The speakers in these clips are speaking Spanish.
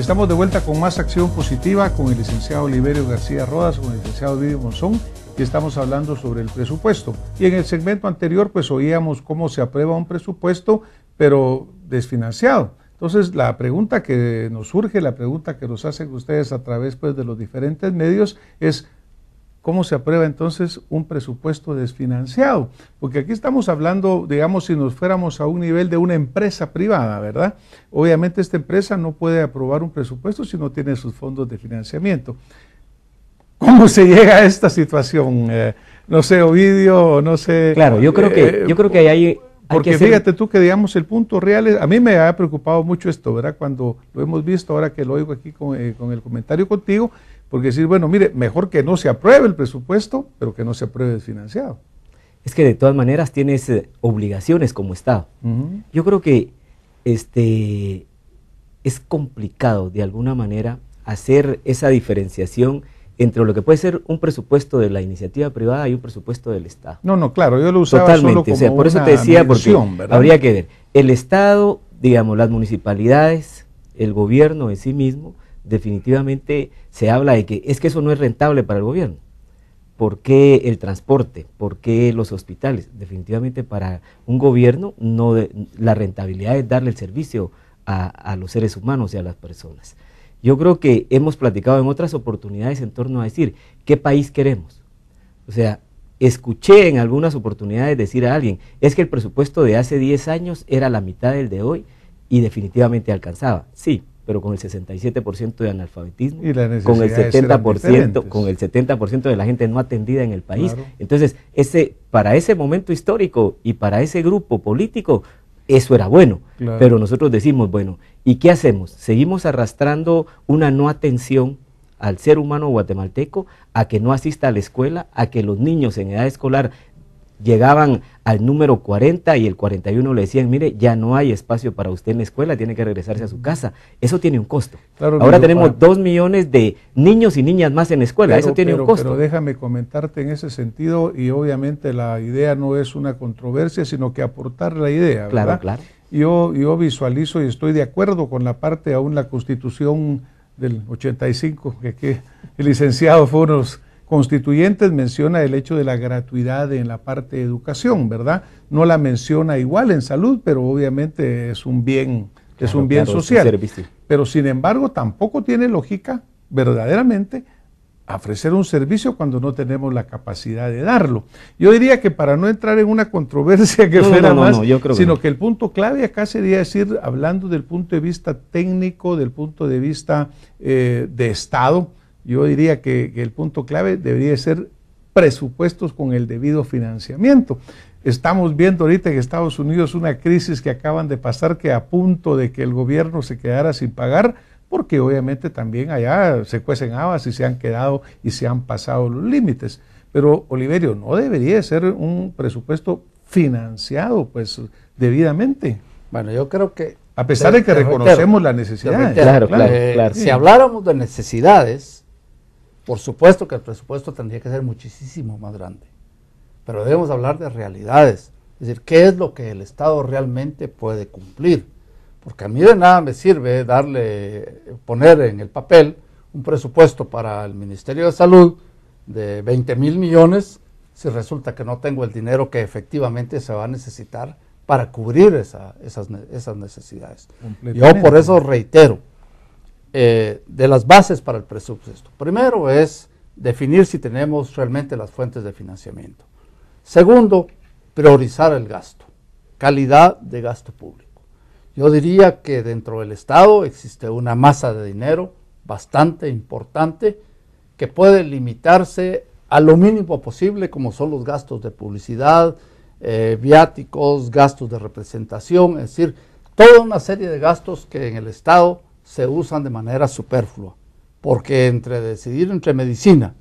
Estamos de vuelta con más Acción Positiva con el licenciado Oliverio García Rodas, con el licenciado Ovidio Monzón, y estamos hablando sobre el presupuesto. Y en el segmento anterior pues oíamos cómo se aprueba un presupuesto, pero desfinanciado. Entonces la pregunta que nos surge, la pregunta que nos hacen ustedes a través pues de los diferentes medios es: ¿cómo se aprueba entonces un presupuesto desfinanciado? Porque aquí estamos hablando, digamos, si nos fuéramos a un nivel de una empresa privada, ¿verdad? Obviamente esta empresa no puede aprobar un presupuesto si no tiene sus fondos de financiamiento. ¿Cómo se llega a esta situación? No sé, Ovidio, no sé... Claro, yo creo que hay porque fíjate tú que, digamos, el punto real es, a mí me ha preocupado mucho esto, ¿verdad? Cuando lo hemos visto, ahora que lo oigo aquí con el comentario contigo, porque decir, bueno, mire, mejor que no se apruebe el presupuesto, pero que no se apruebe desfinanciado. Es que de todas maneras tienes obligaciones como Estado. Yo creo que es complicado de alguna manera hacer esa diferenciación entre lo que puede ser un presupuesto de la iniciativa privada y un presupuesto del Estado. No, claro, yo lo usaba totalmente, solo como o sea, por eso te decía, mención, porque ¿verdad? Habría que ver, el Estado, digamos, las municipalidades, el gobierno en sí mismo, definitivamente se habla de que es que eso no es rentable para el gobierno. ¿Por qué el transporte? ¿Por qué los hospitales? Definitivamente para un gobierno la rentabilidad es darle el servicio a los seres humanos y a las personas. Yo creo que hemos platicado en otras oportunidades en torno a decir, ¿qué país queremos? O sea, escuché en algunas oportunidades decir a alguien, es que el presupuesto de hace 10 años era la mitad del de hoy y definitivamente alcanzaba. Sí, pero con el 67% de analfabetismo, y con el 70% de la gente no atendida en el país. Claro. Entonces, para ese momento histórico y para ese grupo político, eso era bueno, claro. Pero nosotros decimos, bueno, ¿y qué hacemos? Seguimos arrastrando una no atención al ser humano guatemalteco, a que no asista a la escuela, a que los niños en edad escolar llegaban al número 40 y el 41 le decían, mire, ya no hay espacio para usted en la escuela, tiene que regresarse a su casa. Eso tiene un costo. Claro, ahora tenemos 2 millones de niños y niñas más en la escuela, eso tiene un costo. Pero déjame comentarte en ese sentido, y obviamente la idea no es una controversia, sino que aportar la idea, ¿verdad? Claro. Yo visualizo y estoy de acuerdo con la parte, aún la Constitución del 85, que el licenciado fue unos constituyentes, menciona el hecho de la gratuidad en la parte de educación, ¿verdad? No la menciona igual en salud, pero obviamente es un bien, claro, es un bien social. Pero sin embargo tampoco tiene lógica verdaderamente ofrecer un servicio cuando no tenemos la capacidad de darlo. Yo diría que para no entrar en una controversia que fuera más, sino que el punto clave acá sería decir, hablando del punto de vista técnico, del punto de vista de Estado, yo diría que el punto clave debería ser presupuestos con el debido financiamiento. Estamos viendo ahorita en Estados Unidos una crisis que acaban de pasar, que a punto de que el gobierno se quedara sin pagar, porque obviamente también allá se cuecen habas y se han quedado y se han pasado los límites. Pero, Oliverio, ¿no debería ser un presupuesto financiado pues debidamente? Bueno, yo creo que... A pesar de que reconocemos las necesidades. Claro. Si habláramos de necesidades, por supuesto que el presupuesto tendría que ser muchísimo más grande, pero debemos hablar de realidades, es decir, qué es lo que el Estado realmente puede cumplir, porque a mí de nada me sirve poner en el papel un presupuesto para el Ministerio de Salud de 20,000 millones si resulta que no tengo el dinero que efectivamente se va a necesitar para cubrir esas necesidades. Yo por eso reitero, de las bases para el presupuesto. Primero es definir si tenemos realmente las fuentes de financiamiento. Segundo, priorizar el gasto, calidad de gasto público. Yo diría que dentro del Estado existe una masa de dinero bastante importante que puede limitarse a lo mínimo posible, como son los gastos de publicidad, viáticos, gastos de representación, es decir, toda una serie de gastos que en el Estado se usan de manera superflua, porque decidir entre medicina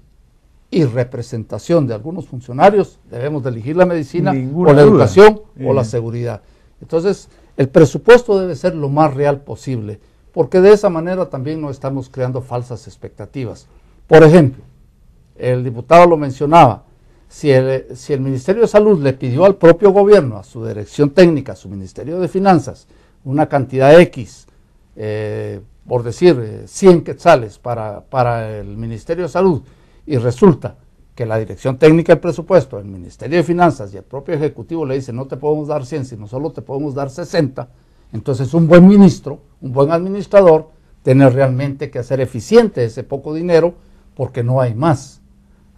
y representación de algunos funcionarios, debemos de elegir la medicina o la educación o la seguridad. Entonces, el presupuesto debe ser lo más real posible, porque de esa manera también no estamos creando falsas expectativas. Por ejemplo, el diputado lo mencionaba, si el Ministerio de Salud le pidió al propio gobierno, a su dirección técnica, a su Ministerio de Finanzas, una cantidad X por decir, 100 quetzales para el Ministerio de Salud, y resulta que la Dirección Técnica del Presupuesto, el Ministerio de Finanzas y el propio Ejecutivo le dice no te podemos dar 100, sino solo te podemos dar 60, entonces un buen ministro, un buen administrador, tiene realmente que hacer eficiente ese poco dinero porque no hay más.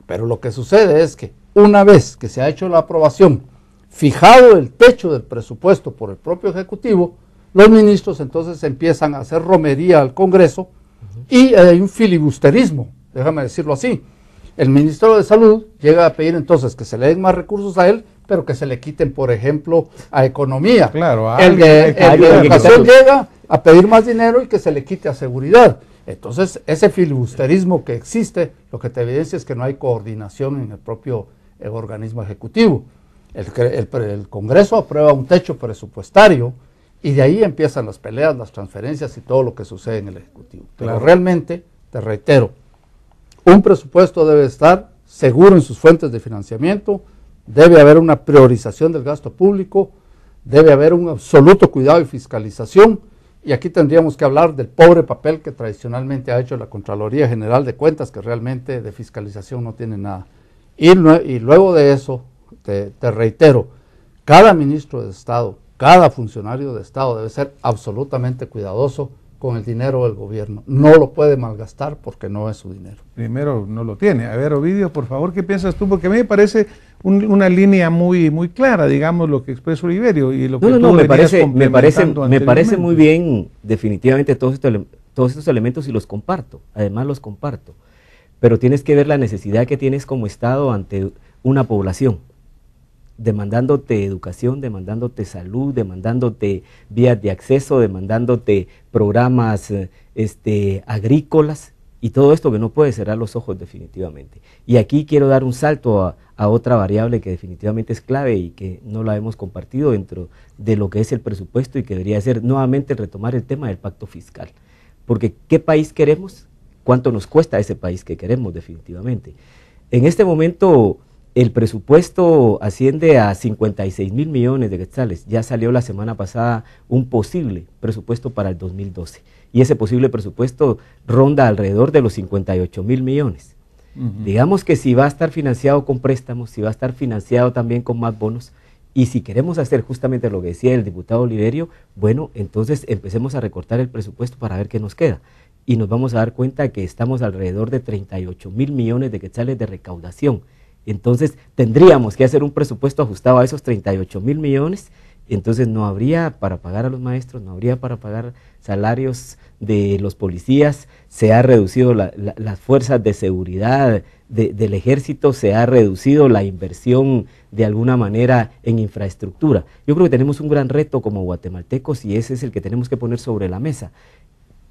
Pero lo que sucede es que una vez que se ha hecho la aprobación, fijado el techo del presupuesto por el propio Ejecutivo, los ministros entonces empiezan a hacer romería al Congreso y hay un filibusterismo, déjame decirlo así. El ministro de Salud llega a pedir entonces que se le den más recursos a él, pero que se le quiten, por ejemplo, a Economía. Claro, el de Educación llega a pedir más dinero y que se le quite a Seguridad. Entonces, ese filibusterismo que existe, lo que te evidencia es que no hay coordinación en el propio organismo ejecutivo. El Congreso aprueba un techo presupuestario y de ahí empiezan las peleas, las transferencias y todo lo que sucede en el Ejecutivo. Pero realmente, te reitero, un presupuesto debe estar seguro en sus fuentes de financiamiento, debe haber una priorización del gasto público, debe haber un absoluto cuidado y fiscalización, y aquí tendríamos que hablar del pobre papel que tradicionalmente ha hecho la Contraloría General de Cuentas, que realmente de fiscalización no tiene nada. Y luego de eso, te reitero, cada ministro de Estado, cada funcionario de Estado debe ser absolutamente cuidadoso con el dinero del gobierno. No lo puede malgastar porque no es su dinero. Primero no lo tiene. A ver, Ovidio, por favor, ¿qué piensas tú? Porque a mí me parece una línea muy clara, digamos, lo que expresó Oliverio y lo que me parece muy bien, definitivamente, todos estos elementos y los comparto, además los comparto, pero tienes que ver la necesidad que tienes como Estado ante una población, demandándote educación, demandándote salud, demandándote vías de acceso, demandándote programas agrícolas y todo esto que no puede cerrar los ojos definitivamente. Y aquí quiero dar un salto a otra variable que definitivamente es clave y que no la hemos compartido dentro de lo que es el presupuesto y que debería ser nuevamente retomar el tema del pacto fiscal. Porque ¿qué país queremos? ¿Cuánto nos cuesta ese país que queremos definitivamente? En este momento el presupuesto asciende a 56.000 millones de quetzales. Ya salió la semana pasada un posible presupuesto para el 2012. Y ese posible presupuesto ronda alrededor de los 58.000 millones. Digamos que si va a estar financiado con préstamos, si va a estar financiado también con más bonos, y si queremos hacer justamente lo que decía el diputado Oliverio, bueno, entonces empecemos a recortar el presupuesto para ver qué nos queda. Y nos vamos a dar cuenta que estamos alrededor de 38.000 millones de quetzales de recaudación. Entonces tendríamos que hacer un presupuesto ajustado a esos 38.000 millones, entonces no habría para pagar a los maestros, no habría para pagar salarios de los policías, se ha reducido las fuerzas de seguridad del ejército, se ha reducido la inversión de alguna manera en infraestructura. Yo creo que tenemos un gran reto como guatemaltecos y ese es el que tenemos que poner sobre la mesa.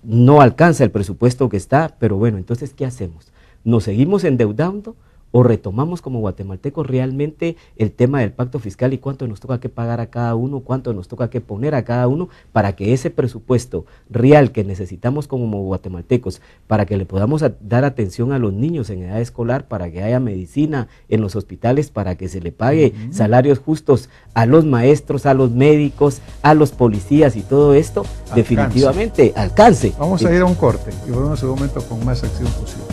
No alcanza el presupuesto que está, pero bueno, entonces ¿qué hacemos? ¿Nos seguimos endeudando? ¿O retomamos como guatemaltecos realmente el tema del pacto fiscal y cuánto nos toca que pagar a cada uno, cuánto nos toca que poner a cada uno para que ese presupuesto real que necesitamos como guatemaltecos, para que le podamos dar atención a los niños en edad escolar, para que haya medicina en los hospitales, para que se le pague salarios justos a los maestros, a los médicos, a los policías y todo esto, definitivamente alcance? Vamos a ir a un corte y volvemos en un momento con más Acción Posible.